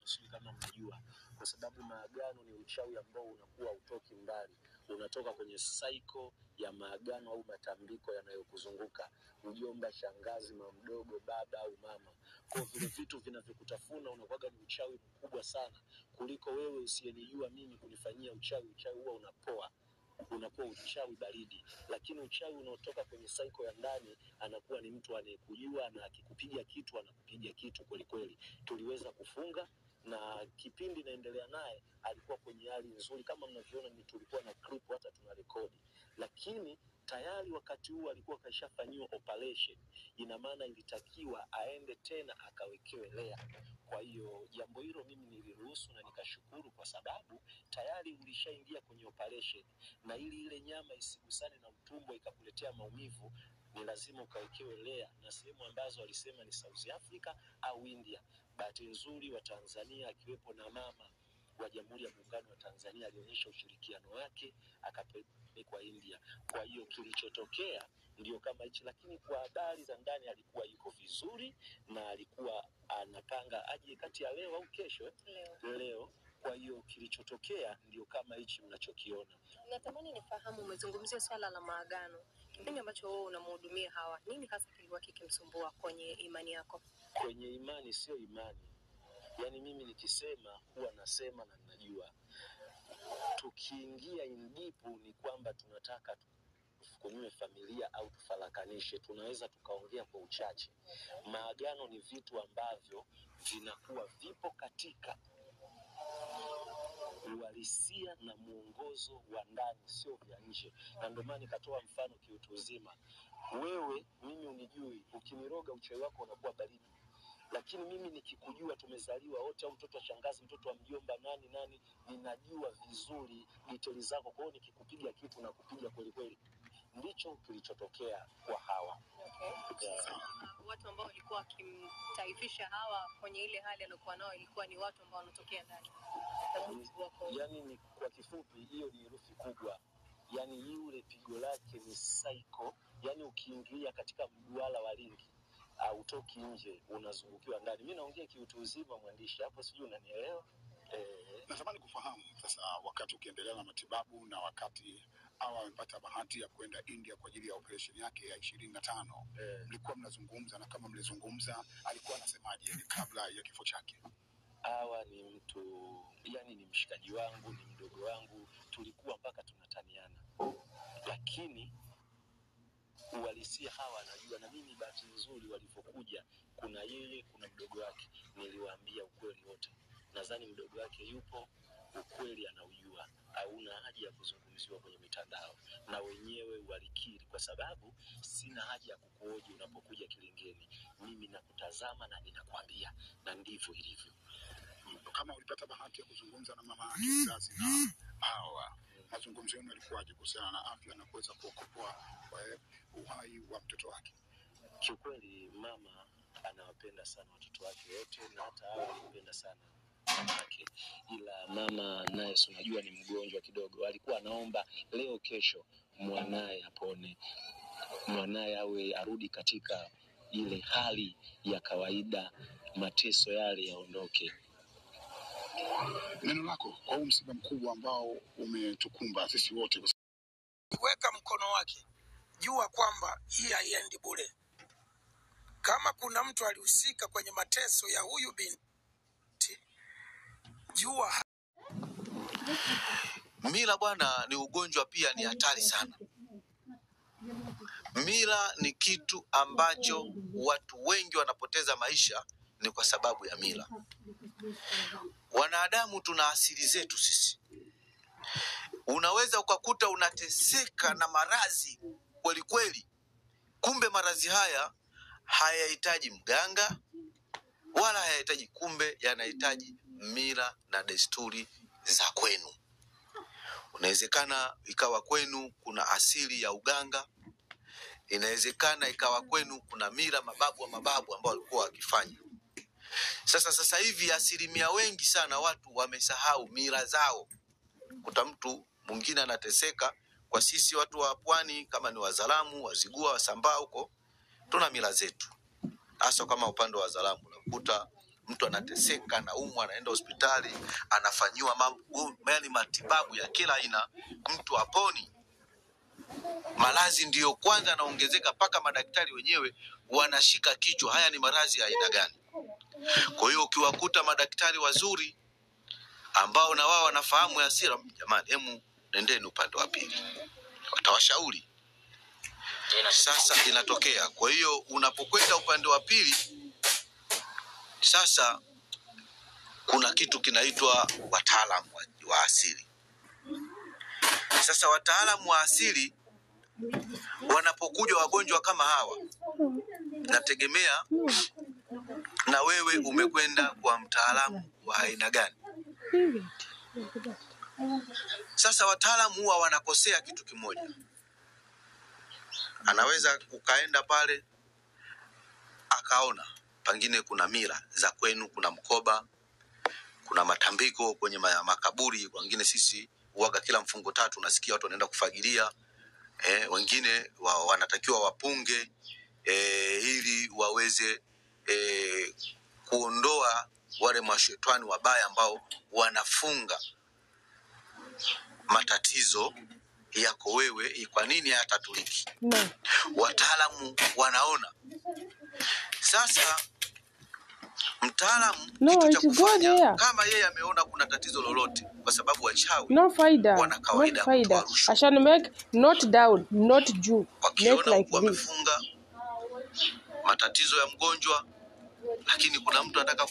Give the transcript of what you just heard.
sio kama mnajua, kwa sababu maagano ni uchawi ambao unakuwa utoki mbali, unatoka kwenye cycle ya maagano au matambiko yanayokuzunguka, mjomba, shangazi, mamdogo, baba au mama. Kwa vile vitu vinavyokutafuna unakuwa ni uchawi mkubwa sana kuliko wewe usiyenijua mimi kunifanyia uchawi. Uchawi huwa unapoa, unakuwa uchawi baridi, lakini uchawi unaotoka kwenye cycle ya ndani anakuwa ni mtu anayekujua, na akikupiga kitu anakupiga kitu kweli kweli. Tuliweza kufunga na kipindi naendelea naye alikuwa kwenye hali nzuri, kama mnavyoona ni tulikuwa na clip hata tuna rekodi, lakini tayari wakati huu alikuwa kashafanyiwa operation. Ina maana ilitakiwa aende tena akawekewe lea. Kwa hiyo jambo hilo mimi niliruhusu na nikashukuru, kwa sababu tayari ulishaingia kwenye operation, na ili ile nyama isigusane na utumbo ikakuletea maumivu, ni lazima ukawekewe lea, na sehemu ambazo alisema ni South Africa au India. Bahati nzuri wa Tanzania akiwepo na mama wa Jamhuri ya Muungano wa Tanzania alionyesha ushirikiano wake, akapelekwa India. Kwa hiyo kilichotokea ndio kama hichi, lakini kwa habari za ndani alikuwa yuko vizuri na alikuwa anapanga aje kati ya leo au kesho. Leo. Kwa hiyo kilichotokea ndio kama hichi mnachokiona. Natamani nifahamu, umezungumzia swala la maagano. Kipindi ambacho wewe unamhudumia Hawa, nini hasa kilikuwa kikimsumbua kwenye imani yako? Kwenye imani sio imani. Yaani mimi nikisema huwa nasema na ninajua. Tukiingia indipu ni kwamba tunataka tufukunywe familia au tufarakanishe, tunaweza tukaongea kwa uchache. Maagano ni vitu ambavyo vinakuwa vipo katika uhalisia na muongozo wa ndani, sio vya nje. Na ndio maana nikatoa mfano kiutu uzima. Wewe mimi unijui, ukiniroga uchawi wako unakuwa baridi. Lakini mimi nikikujua, tumezaliwa wote, au mtoto wa shangazi, mtoto wa mjomba, nani, ninajua vizuri details zako. Kwa hiyo nikikupiga kitu na kupiga kweli kweli. Ndicho kilichotokea kwa Hawa. Okay. Watu ambao walikuwa wakimtaifisha Hawa kwenye ile hali aliyokuwa nao ilikuwa ni watu ambao wanatokea ndani. Yaani ni kwa kifupi, hiyo ni herufi kubwa. Yaani yule pigo lake ni psycho. Yaani ukiingia katika mduara wa lingi, utoki nje, unazungukiwa ndani. Mimi naongea kiutu uzima, mwandishi, hapo sijui unanielewa. Natamani kufahamu sasa, wakati ukiendelea na matibabu na wakati Hawa amepata bahati ya kwenda India kwa ajili ya operation yake ya 25, mlikuwa mnazungumza, na kama mlizungumza alikuwa anasemaje kabla ya kifo chake? Hawa ni mtu, yani ni mshikaji wangu, ni mdogo wangu, tulikuwa mpaka tunataniana. Lakini uhalisia Hawa anajua, na mimi bahati nzuri walipokuja, kuna yeye, kuna mdogo wake, niliwaambia ukweli wote. Nadhani mdogo wake yupo, ukweli anaujua, hauna haja ya kuzungumziwa kwenye mitandao, na wenyewe walikiri, kwa sababu sina haja ya kukuoji unapokuja kilingeni. Mimi nakutazama na ninakwambia, na ndivyo ilivyo. Kama ulipata bahati ya kuzungumza na mama yake mzazi na Hawa, mazungumzo yenu yalikuwaje kuhusiana na afya na kuweza kuokoa uhai wa mtoto wake? Kiukweli mama anawapenda sana watoto wake wote, na hata Hawa anapenda sana mamake. Ila mama naye unajua ni mgonjwa kidogo, alikuwa anaomba leo kesho mwanae apone, mwanae awe arudi katika ile hali ya kawaida, mateso yale yaondoke. Neno lako kwa huu msiba mkubwa ambao umetukumba sisi wote? Weka mkono wake, jua kwamba hii haiendi bure. Kama kuna mtu alihusika kwenye mateso ya huyu binti, jua. Mila bwana ni ugonjwa pia, ni hatari sana. Mila ni kitu ambacho watu wengi wanapoteza maisha ni kwa sababu ya mila. Wanadamu tuna asili zetu sisi. Unaweza ukakuta unateseka na maradhi kweli kweli, kumbe maradhi haya hayahitaji mganga wala hayahitaji, kumbe yanahitaji mila na desturi za kwenu. Unawezekana ikawa kwenu kuna asili ya uganga, inawezekana ikawa kwenu kuna mila mababu ambao walikuwa wakifanya. Sasa hivi asilimia wengi sana watu wamesahau mila zao. Kuta mtu mwingine anateseka. Kwa sisi watu wa pwani, kama ni Wazalamu, Wazigua, Wasambaa, huko tuna mila zetu. Hasa kama upande wa Wazalamu unakuta mtu anateseka, anaumwa, anaenda hospitali, anafanyiwa matibabu ya kila aina, mtu haponi. Maradhi ndiyo kwanza anaongezeka, mpaka madaktari wenyewe wanashika kichwa, haya ni maradhi ya aina gani? Kwa hiyo ukiwakuta madaktari wazuri ambao na wao wanafahamu hasira, jamani, hemu nendeni upande wa pili, watawashauri. Sasa inatokea. Kwa hiyo unapokwenda upande wa pili, sasa kuna kitu kinaitwa wataalamu wa asili. Sasa wataalamu wa asili wanapokuja wagonjwa kama hawa, nategemea na wewe umekwenda kwa mtaalamu wa aina gani. Sasa wataalamu huwa wanakosea kitu kimoja. Anaweza ukaenda pale akaona pengine kuna mila za kwenu, kuna mkoba, kuna matambiko kwenye makaburi. Wengine sisi huaga kila mfungo 3 unasikia watu wanaenda kufagilia. Wengine wanatakiwa wapunge ili waweze kuondoa wale mashetani wabaya ambao wanafunga matatizo yako wewe. Kwa nini hayatatuliki? Wataalamu wanaona. Sasa mtaalamu kitu cha kufanya, kama yeye ameona kuna tatizo lolote, kwa sababu wachawi wana kawaida kutoa rushwa. I shall make not down, not juu. Wakiona like wamefunga matatizo ya mgonjwa, lakini kuna mtu anataka